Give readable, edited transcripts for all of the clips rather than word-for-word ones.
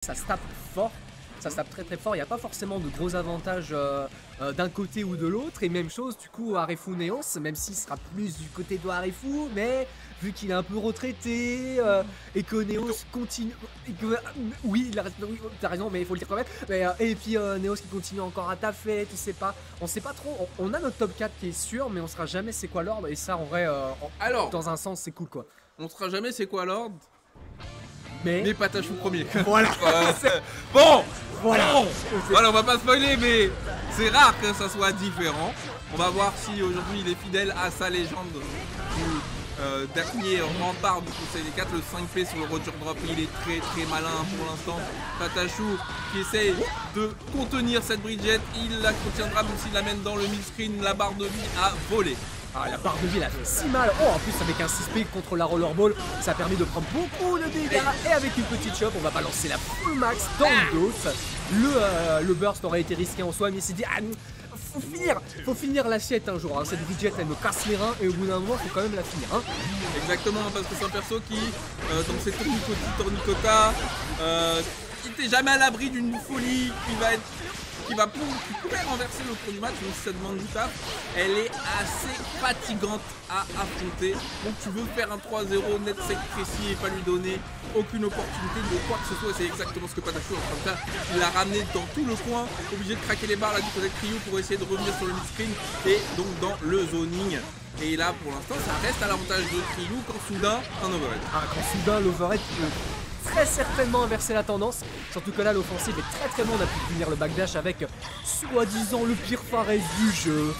ça se tape fort, ça se tape très fort, il n'y a pas forcément de gros avantages d'un côté ou de l'autre, et même chose du coup Harefu Neos, même s'il sera plus du côté de Harefu, mais vu qu'il est un peu retraité, et que Neos continue, oui, t'as raison, mais il faut le dire quand même, mais, et puis Neos qui continue encore à taffer, tu sais pas, on sait pas trop, on a notre top 4 qui est sûr, mais on sera jamais c'est quoi l'ordre, et ça en vrai, alors, dans un sens c'est cool quoi. On sera jamais c'est quoi l'ordre. Mais Patachou premier. Voilà. Bon, voilà. Voilà, on va pas spoiler, mais c'est rare que ça soit différent. On va voir si aujourd'hui il est fidèle à sa légende du dernier rempart du Conseil des 4, le 5P sur le Roger Drop. Il est très malin pour l'instant. Patachou qui essaye de contenir cette Bridget, il la contiendra même s'il l'amène dans le mid-screen. La barre de vie a volé. Ah, la barre de vie elle a fait si mal. Oh, en plus avec un 6P contre la rollerball, ça a permis de prendre beaucoup de dégâts. Et avec une petite chop, on va balancer la full max dans le dos. Le burst aurait été risqué en soi, mais il s'est dit ah, faut finir l'assiette un jour. Hein. Cette Bridget elle me casse les reins et au bout d'un moment, faut quand même la finir. Hein. Exactement, parce que c'est un perso qui, dans ses tournicota, il n'était jamais à l'abri d'une folie qui pourrait renverser le cours du match, même si ça demande du taf. Elle est assez fatigante à affronter. Donc tu veux faire un 3-0 net sec précis et pas lui donner aucune opportunité de quoi que ce soit. C'est exactement ce que Patachou est en train de faire. Il l'a ramené dans tout le coin, obligé de craquer les barres là du côté de Ryu pour essayer de revenir sur le mid-screen et donc dans le zoning. Et là pour l'instant ça reste à l'avantage de Ryu quand soudain un overhead. Ah, quand soudain l'overhead peut très certainement inverser la tendance, surtout que là l'offensive est très bon, on a pu finir le backdash avec soi-disant le pire Fares du jeu.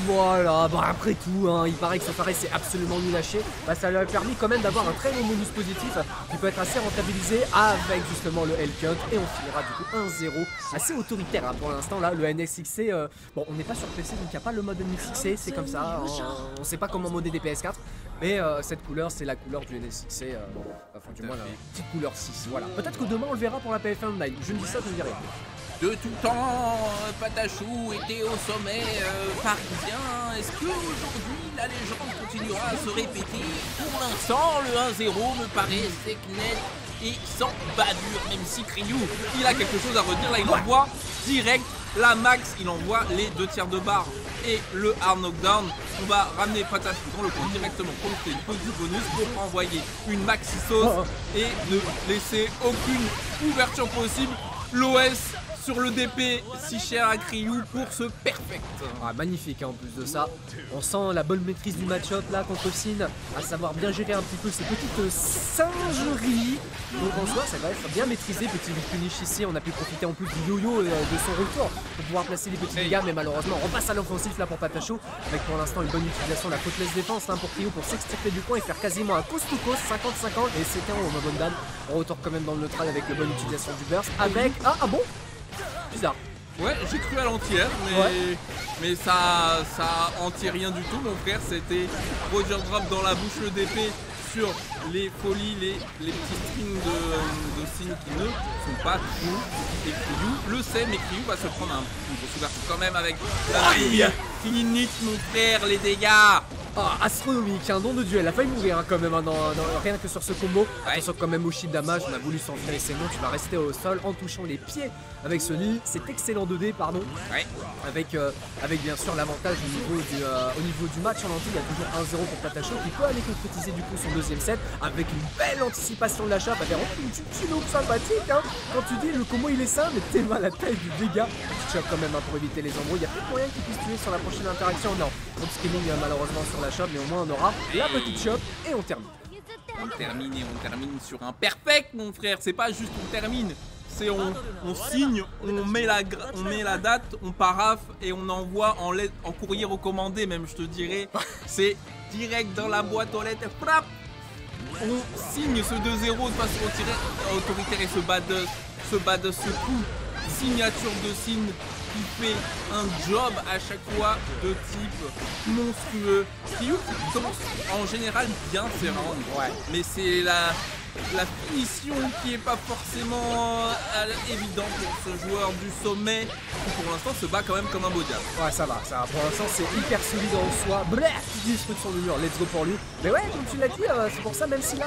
Voilà, bah après tout, hein, il paraît que ce Fares c'est absolument nul à chier, bah, ça lui a permis quand même d'avoir un très bon bonus positif qui peut être assez rentabilisé avec justement le L-Cut, et on finira du coup 1-0, assez autoritaire hein, pour l'instant là, le NSXC, bon on n'est pas sur PC donc il n'y a pas le mode NSXC, c'est comme ça, hein, on sait pas comment modder des PS4, mais cette couleur c'est la couleur du NSXC, enfin du moins la petite couleur 6, voilà. Peut-être que demain on le verra pour la PF1 Online, je ne dis ça, je ne dis rien. De tout temps, Patachou était au sommet parisien. Est-ce qu'aujourd'hui la légende continuera à se répéter? Pour l'instant, le 1-0 me paraît sec, net et sans bavure. Même si Ryu, il a quelque chose à redire. Là, il envoie direct la max. Il envoie les 2 tiers de barre et le hard knockdown. On va ramener Patachou dans le coin directement pour lui faire du bonus pour envoyer une maxi sauce et ne laisser aucune ouverture possible. L'OS sur le DP si cher à Ryu pour ce perfect. Ah, magnifique hein, en plus de ça. On sent la bonne maîtrise du match-up là contre Sin, à savoir bien gérer un petit peu ces petites singeries. Donc en soi ça va être bien maîtrisé. Petit finish ici, on a pu profiter en plus du yo-yo de son retour pour pouvoir placer les petits dégâts, mais malheureusement on repasse à l'offensif là pour Patachou, avec pour l'instant une bonne utilisation de la faultless défense hein, pour Ryu pour s'extirper du coin et faire quasiment un coast to coast 50-50, et c'était un bonne dame. On retourne quand même dans le neutral avec la bonne utilisation du burst avec ah bon bizarre. Ouais, j'ai cru à l'entière, mais ça entier rien du tout, mon frère. C'était Roger Drop dans la bouche, le DP sur les folies, les petits strings de Sin qui ne sont pas cool. Et Ryu le sait, mais Ryu va se prendre une grosse ouverture quand même avec Finite, mon frère, les dégâts. Ah, astronomique, un don de duel, il a failli mourir hein, quand même, hein, rien que sur ce combo. Attention quand même au shield damage, on a voulu s'enfuir et c'est bon, tu vas rester au sol en touchant les pieds avec ce nid, c'est excellent 2D pardon. Avec bien sûr l'avantage au niveau du match en entier, il y a toujours 1-0 pour Patachou qui peut aller concrétiser du coup son deuxième set avec une belle anticipation de la chape, avec une petite loupe sympathique hein. Quand tu dis le combo il est simple, mais t'es mal à la taille du dégât, tu choques quand même hein, pour éviter les embrouilles, il y a peut-être moyen qu'il puisse tuer sur la prochaine interaction, non, on scaling malheureusement sur la shop, mais au moins on aura la petite shop et on termine. On termine sur un perfect mon frère, c'est pas juste on termine, c'est on signe, on met la date, on paraphe et on envoie en courrier recommandé même je te dirais, c'est direct dans la boîte aux lettres, frappe. On signe ce 2-0 de façon autoritaire et ce coup, signature de Sin qui fait un job à chaque fois de type monstrueux. Ryu qui commence en général bien ses rounds, mais c'est la finition qui est pas forcément évidente pour ce joueur du sommet qui pour l'instant se bat quand même comme un beau diable. Ouais ça va, pour l'instant c'est hyper solide en soi. Bref, destruction du mur, let's go pour lui. Mais ouais comme tu l'as dit, c'est pour ça même si là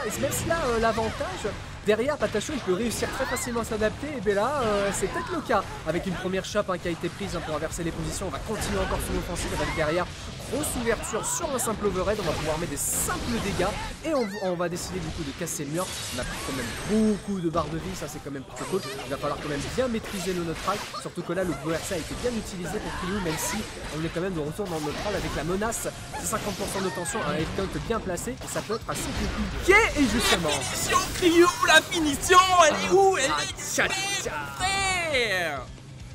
l'avantage derrière Patacho il peut réussir très facilement à s'adapter, et bien là c'est peut-être le cas avec une première chope qui a été prise pour inverser les positions. On va continuer encore son offensive avec derrière grosse ouverture sur un simple overhead, on va pouvoir mettre des simples dégâts et on va décider du coup de casser le mur. On a pris quand même beaucoup de barres de vie, ça c'est quand même plutôt cool. Il va falloir quand même bien maîtriser le neutral, surtout que là le BRC a été bien utilisé pour Ryu, même si on est quand même de retour dans le neutral avec la menace de 50% de tension, un head count bien placé et ça peut être assez compliqué. Et justement la finition Ryu, la finition, elle est où? Elle est frère,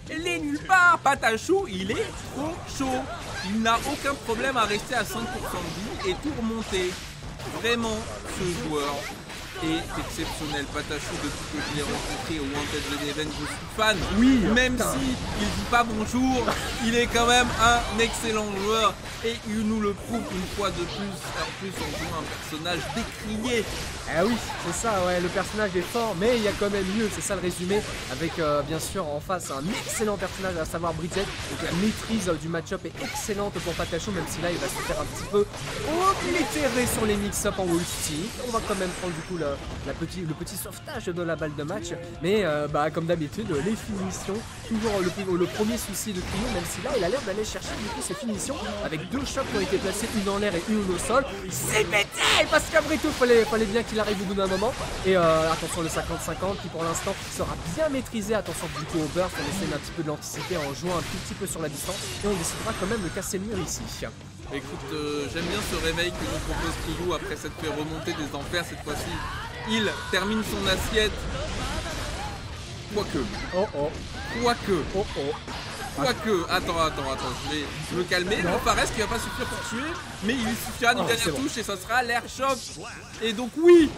elle est nulle part. Patachou, il est trop chaud. Il n'a aucun problème à rester à 5% de vie et tout remonter. Vraiment, ce joueur est exceptionnel. Patachou, depuis que je l'ai rencontré au Wanted Red Event, je suis fan. Oui, même si il dit pas bonjour, il est quand même un excellent joueur et il nous le prouve une fois de plus. En plus, on joue un personnage décrié. Ah oui, c'est ça, ouais, le personnage est fort, mais il y a quand même mieux, c'est ça le résumé, avec bien sûr en face un excellent personnage, à savoir Bridget. Donc la maîtrise du match-up est excellente pour Patachou, même si là il va se faire un petit peu oblitérer sur les mix-up en wall stick. On va quand même prendre du coup le petit sauvetage de la balle de match, mais comme d'habitude, les finitions, toujours le premier souci de Ryu, même si là il a l'air d'aller chercher du coup ses finitions, avec deux chocs qui ont été placés, une en l'air et une au sol. C'est pété parce qu'Abrito fallait bien qu'il arrive au bout d'un moment. Et attention le 50-50 qui pour l'instant sera bien maîtrisé. Attention du coup au burst, on essaie d'un petit peu de l'anticiper en jouant un tout petit peu sur la distance et on décidera quand même de casser le mur ici. Écoute, j'aime bien ce réveil que nous propose Ryu après cette remontée des enfers. Cette fois-ci, il termine son assiette. Quoique. Attends, je vais me calmer. Le Fares qui va pas suffire pour tuer, mais il suffira d'une dernière touche et ça sera l'air shop. Et donc oui,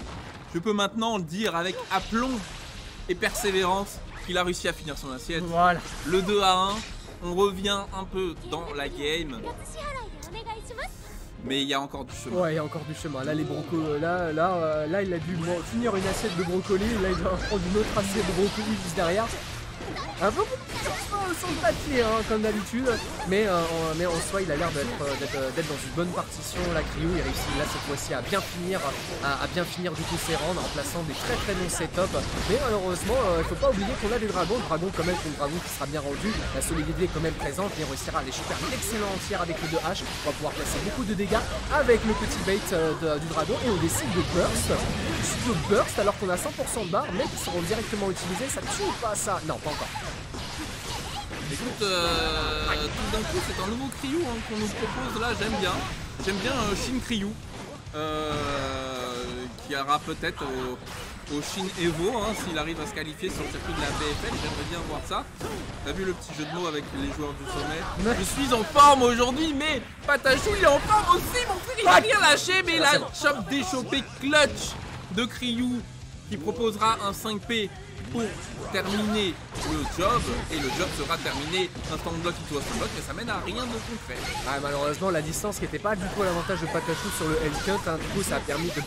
je peux maintenant dire avec aplomb et persévérance qu'il a réussi à finir son assiette. Voilà. Le 2-1, on revient un peu dans la game. Mais il y a encore du chemin. Ouais, il y a encore du chemin. Là, les brocolis, là, il a dû finir une assiette de brocoli. Là, il va prendre une autre assiette de brocoli juste derrière. Un peu sur le papier, hein, comme d'habitude, mais en soi, il a l'air d'être dans une bonne partition. La Ryu, il réussit là cette fois-ci à bien finir du coup ses rounds en plaçant des très bons setups. Mais malheureusement, il faut pas oublier qu'on a des dragons. Le dragon quand même, un dragon qui sera bien rendu. La solidité est quand même présente et on réussira à aller choper un excellent entier avec le 2H. On va pouvoir placer beaucoup de dégâts avec le petit bait du dragon et on décide de burst. Alors qu'on a 100% de barres, mais qui seront directement utilisés. Ça tue ou pas ça? Non, pas encore. Écoute, tout d'un coup c'est un nouveau Ryu qu'on nous propose là, j'aime bien Shin Ryu qui aura peut-être au Shin Evo s'il arrive à se qualifier sur le circuit de la BFL, j'aimerais bien voir ça. T'as vu le petit jeu de mots avec les joueurs du sommet? Je suis en forme aujourd'hui, mais Patachou il est en forme aussi, mon frère, il a rien lâché, mais la chope déchopée clutch de Ryu qui proposera un 5P pour terminer le job, et le job sera terminé instant block into instant block, mais ça mène à rien de concret. Ah, malheureusement la distance qui n'était pas du tout à l'avantage de Patachou sur le L-cut, du coup ça a permis de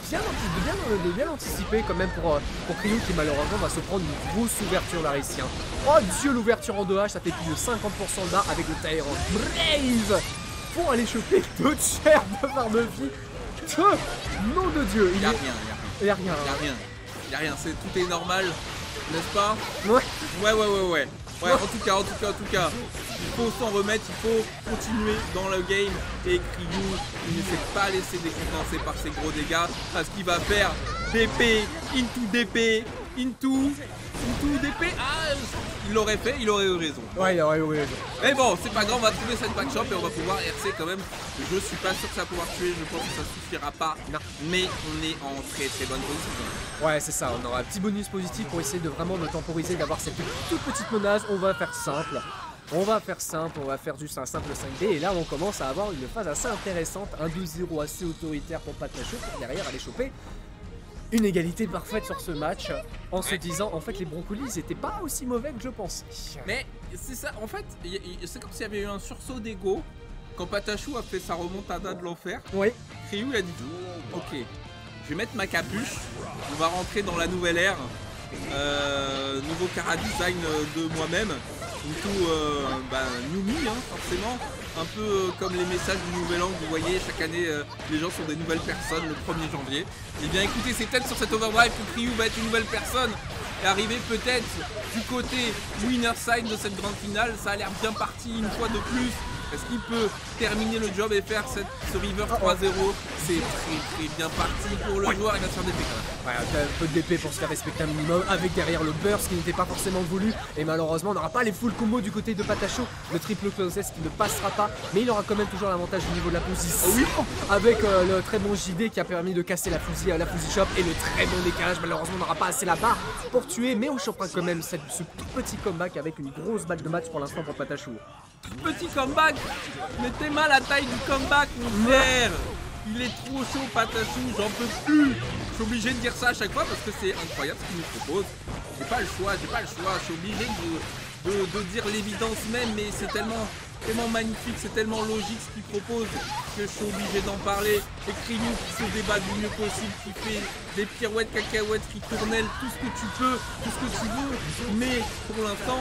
bien anticiper quand même pour Ryu qui malheureusement va se prendre une grosse ouverture là ici. Oh Dieu, l'ouverture en 2H, ça fait plus de 50% de barre avec le Tyrant Brave pour aller choper 2 tiers de barre de vie. Nom de Dieu, il y a rien, tout est normal. N'est-ce pas? Ouais. Ouais, en tout cas, il faut s'en remettre, il faut continuer dans le game. Et Ryu, il ne s'est pas laissé décompenser par ses gros dégâts, parce qu'il va faire DP, into DP, into DP. Ah, il l'aurait fait, il aurait eu raison. Ouais, il aurait eu raison. Mais bon, c'est pas grave, on va trouver cette backshop et on va pouvoir RC quand même. Je suis pas sûr que ça va pouvoir tuer, je pense que ça suffira pas. Non. Mais on est en très bonne position. Ouais, c'est ça, on aura un petit bonus positif pour essayer de vraiment de temporiser, d'avoir cette toute petite menace. On va faire simple. On va faire juste un simple 5D et là on commence à avoir une phase assez intéressante. Un 2-0 assez autoritaire pour Patachou pour derrière aller choper une égalité parfaite sur ce match en se disant en fait les Brocolis ils étaient pas aussi mauvais que je pensais. Mais c'est ça, en fait, c'est comme s'il y avait eu un sursaut d'ego quand Patachou a fait sa remontada de l'enfer. Oui. Ryu a dit ok, je vais mettre ma capuche, on va rentrer dans la nouvelle ère, nouveau cara design de moi-même, tout Numi forcément. Un peu comme les messages du Nouvel An que vous voyez, chaque année les gens sont des nouvelles personnes le 1er janvier. Et bien écoutez, c'est peut-être sur cette overdrive que Ryu va être une nouvelle personne et arriver peut-être du côté winner side de cette grande finale. Ça a l'air bien parti une fois de plus. Est-ce qu'il peut terminer le job et faire ce River 3-0? C'est très bien parti pour le joueur, il va se faire DP quand même. Ouais, un peu de DP pour se faire respecter un minimum, avec derrière le burst qui n'était pas forcément voulu. Et malheureusement, on n'aura pas les full combos du côté de Patacho. Le triple closest qui ne passera pas, mais il aura quand même toujours l'avantage au niveau de la position. Oui. Avec le très bon JD qui a permis de casser la fusée shop et le très bon décalage. Malheureusement, on n'aura pas assez la barre pour tuer, mais on chopera quand même ce tout petit comeback avec une grosse balle de match pour l'instant pour Patacho. Petit comeback, mettez mal la taille du comeback mon frère. Il est trop chaud Patacho, j'en peux plus. Je suis obligé de dire ça à chaque fois parce que c'est incroyable ce qu'il nous propose. J'ai pas le choix, je suis obligé de dire l'évidence même, mais c'est tellement magnifique, c'est tellement logique ce qu'il propose que je suis obligé d'en parler. Et Ryu qui se débat du mieux possible, qui fait des pirouettes, cacahuètes, qui tournelle, tout ce que tu peux, tout ce que tu veux, mais pour l'instant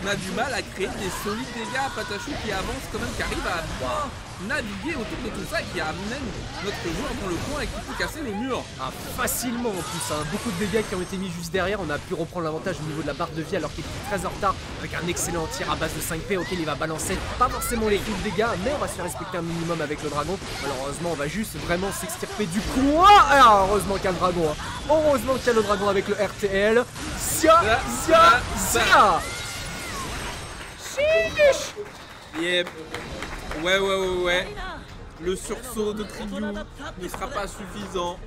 on a du mal à créer des solides dégâts. Patacho qui avance quand même, qui arrive à bien naviguer autour de tout ça et qui amène notre joueur dans le coin et qui peut casser le mur. Ah, facilement en plus, hein. Beaucoup de dégâts qui ont été mis juste derrière. On a pu reprendre l'avantage au niveau de la barre de vie alors qu'il était très en retard avec un excellent tir à base de 5P auquel il va balancer pas forcément les full dégâts, mais on va se faire respecter un minimum avec le dragon. Malheureusement, on va juste vraiment s'extirper du coin. Ah, heureusement qu'il y a le dragon, hein. Heureusement qu'il y a le dragon avec le RTL. Zia. Yep. Ouais. Le sursaut de Ryu ne sera pas suffisant.